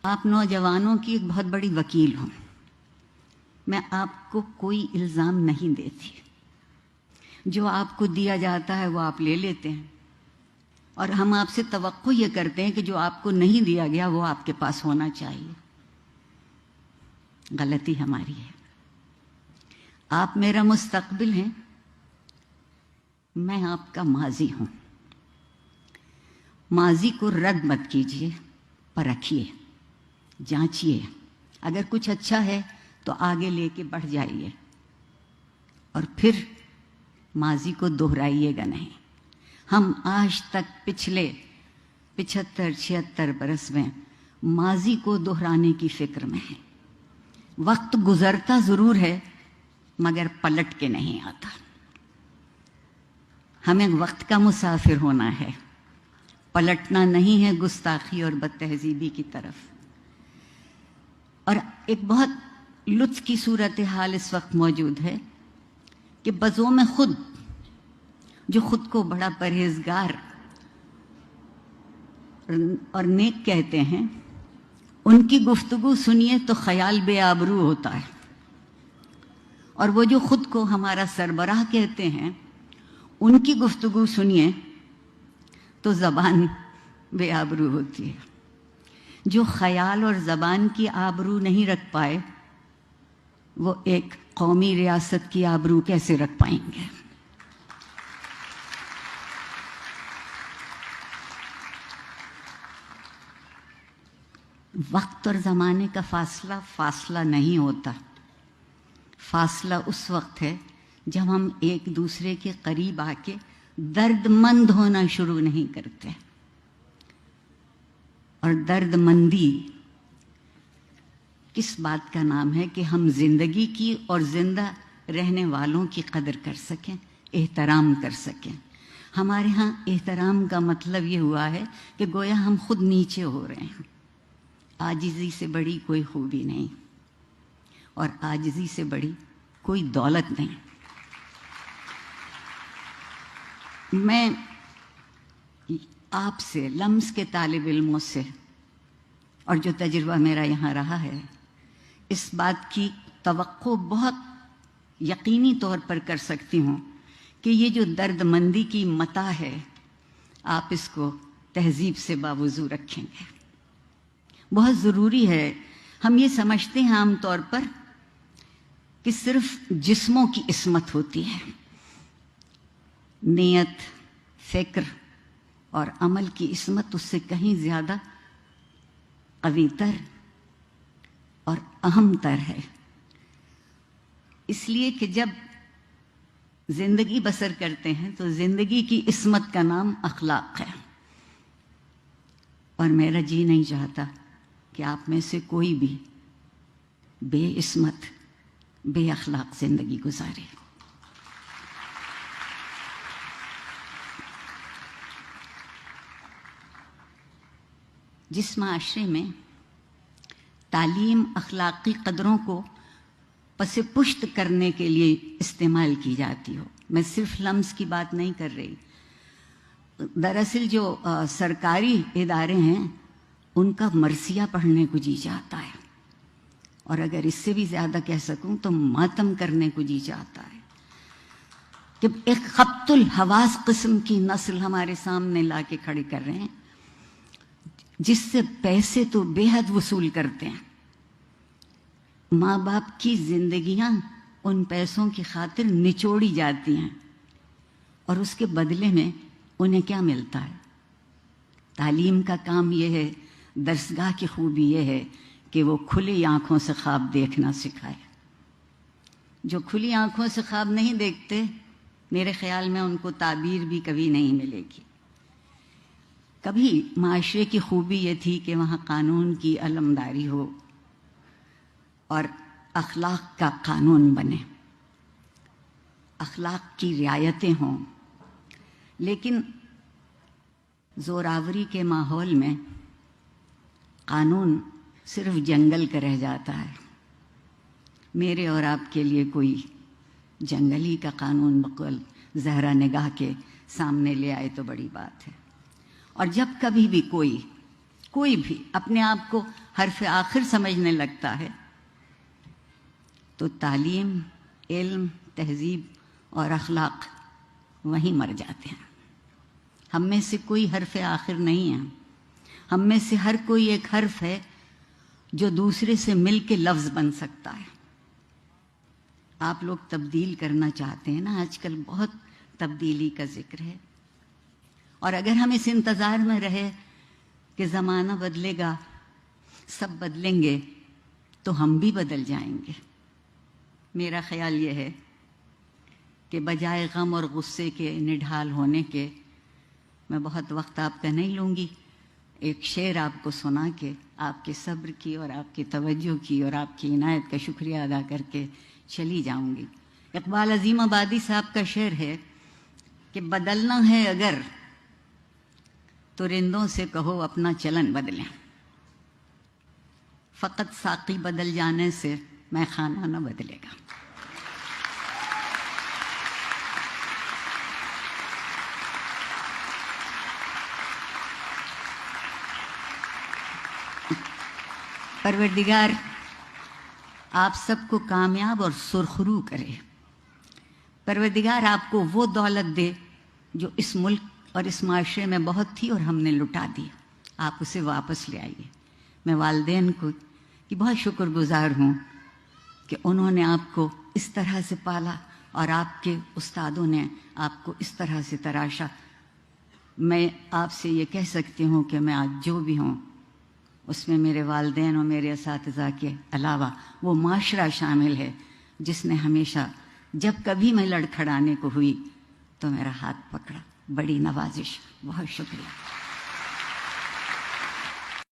آپ نوجوانوں کی ایک بہت بڑی وکیل ہوں. میں آپ کو کوئی الزام نہیں دیتی. جو آپ کو دیا جاتا ہے وہ آپ لے لیتے ہیں، اور ہم آپ سے توقع یہ کرتے ہیں کہ جو آپ کو نہیں دیا گیا وہ آپ کے پاس ہونا چاہیے. غلطی ہماری ہے. آپ میرا مستقبل ہیں، میں آپ کا ماضی ہوں. ماضی کو رد مت کیجیے، پرکھیے، جانچیے. اگر کچھ اچھا ہے تو آگے لے کے بڑھ جائیے، اور پھر ماضی کو دہرائیے گا نہیں. ہم آج تک پچھلے 75-76 برس میں ماضی کو دہرانے کی فکر میں ہیں. وقت گزرتا ضرور ہے مگر پلٹ کے نہیں آتا. ہمیں وقت کا مسافر ہونا ہے، پلٹنا نہیں ہے گستاخی اور بد تہذیبی کی طرف. اور ایک بہت لطف کی صورتحال اس وقت موجود ہے کہ بزوم خود جو خود کو بڑا پرہیزگار اور نیک کہتے ہیں، ان کی گفتگو سنیے تو خیال بے آبرو ہوتا ہے. اور وہ جو خود کو ہمارا سربراہ کہتے ہیں، ان کی گفتگو سنیے تو زبان بے آبرو ہوتی ہے. جو خیال اور زبان کی آبرو نہیں رکھ پائے، وہ ایک قومی ریاست کی آبرو کیسے رکھ پائیں گے؟ وقت اور زمانے کا فاصلہ نہیں ہوتا. فاصلہ اس وقت ہے جب ہم ایک دوسرے کے قریب آ کے درد مند ہونا شروع نہیں کرتے. اور درد مندی کس بات کا نام ہے کہ ہم زندگی کی اور زندہ رہنے والوں کی قدر کر سکیں، احترام کر سکیں. ہمارے ہاں احترام کا مطلب یہ ہوا ہے کہ گویا ہم خود نیچے ہو رہے ہیں. عاجزی سے بڑی کوئی خوبی نہیں، اور عاجزی سے بڑی کوئی دولت نہیں. میں آپ سے، لمس کے طالب علموں سے، اور جو تجربہ میرا یہاں رہا ہے، اس بات کی توقع بہت یقینی طور پر کر سکتی ہوں کہ یہ جو درد مندی کی متاع ہے، آپ اس کو تہذیب سے باوضو رکھیں گے. بہت ضروری ہے. ہم یہ سمجھتے ہیں عام طور پر کہ صرف جسموں کی عصمت ہوتی ہے. نیت، فکر اور عمل کی عصمت اس سے کہیں زیادہ قوی تر اور اہم تر ہے. اس لیے کہ جب زندگی بسر کرتے ہیں تو زندگی کی عصمت کا نام اخلاق ہے. اور میرا جی نہیں چاہتا کہ آپ میں سے کوئی بھی بے عصمت، بے اخلاق زندگی گزارے. جس معاشرے میں تعلیم اخلاقی قدروں کو پس پشت کرنے کے لیے استعمال کی جاتی ہو، میں صرف لمس کی بات نہیں کر رہی. دراصل جو سرکاری ادارے ہیں ان کا مرثیہ پڑھنے کو جی چاہتا ہے، اور اگر اس سے بھی زیادہ کہہ سکوں تو ماتم کرنے کو جی چاہتا ہے کہ ایک خبط الحواس قسم کی نسل ہمارے سامنے لا کے کھڑی کر رہے ہیں، جس سے پیسے تو بے حد وصول کرتے ہیں. ماں باپ کی زندگیاں ان پیسوں کی خاطر نچوڑی جاتی ہیں، اور اس کے بدلے میں انہیں کیا ملتا ہے؟ تعلیم کا کام یہ ہے، درسگاہ کی خوبی یہ ہے کہ وہ کھلی آنکھوں سے خواب دیکھنا سکھائے. جو کھلی آنکھوں سے خواب نہیں دیکھتے، میرے خیال میں ان کو تعبیر بھی کبھی نہیں ملے گی. کبھی معاشرے کی خوبی یہ تھی کہ وہاں قانون کی علمداری ہو اور اخلاق کا قانون بنے، اخلاق کی رعایتیں ہوں. لیکن زوراوری کے ماحول میں قانون صرف جنگل کا رہ جاتا ہے. میرے اور آپ کے لیے کوئی جنگلی کا قانون بقول زہرا نگاہ کے سامنے لے آئے تو بڑی بات ہے. اور جب کبھی بھی کوئی کوئی بھی اپنے آپ کو حرف آخر سمجھنے لگتا ہے تو تعلیم، علم، تہذیب اور اخلاق وہیں مر جاتے ہیں۔ ہم میں سے کوئی حرف آخر نہیں ہے، ہم میں سے ہر کوئی ایک حرف ہے جو دوسرے سے مل کے لفظ بن سکتا ہے۔ آپ لوگ تبدیل کرنا چاہتے ہیں نا، آج کل بہت تبدیلی کا ذکر ہے، اور اگر ہم اس انتظار میں رہے کہ زمانہ بدلے گا، سب بدلیں گے، تو ہم بھی بدل جائیں گے۔ میرا خیال یہ ہے کہ بجائے غم اور غصے کے نڈھال ہونے کے، میں بہت وقت آپ کا نہیں لوں گی، ایک شعر آپ کو سنا کے آپ کے صبر کی اور آپ کی توجہ کی اور آپ کی عنایت کا شکریہ ادا کر کے چلی جاؤں گی۔ اقبال عظیم آبادی صاحب کا شعر ہے کہ بدلنا ہے اگر تو رندوں سے کہو اپنا چلن بدلیں، فقط ساقی بدل جانے سے میں خانہ نہ بدلے گا۔ پروردگار آپ سب کو کامیاب اور سرخرو کرے۔ پروردگار آپ کو وہ دولت دے جو اس ملک اور اس معاشرے میں بہت تھی اور ہم نے لٹا دی، آپ اسے واپس لے آئیے۔ میں والدین کو کی بہت شکر گزار ہوں کہ انہوں نے آپ کو اس طرح سے پالا اور آپ کے استادوں نے آپ کو اس طرح سے تراشا۔ میں آپ سے یہ کہہ سکتی ہوں کہ میں آج جو بھی ہوں اس میں میرے والدین اور میرے اساتذہ کے علاوہ وہ معاشرہ شامل ہے جس نے ہمیشہ جب کبھی میں لڑکھڑانے کو ہوئی تو میرا ہاتھ پکڑا۔ بڑی نوازش، بہت شکریہ۔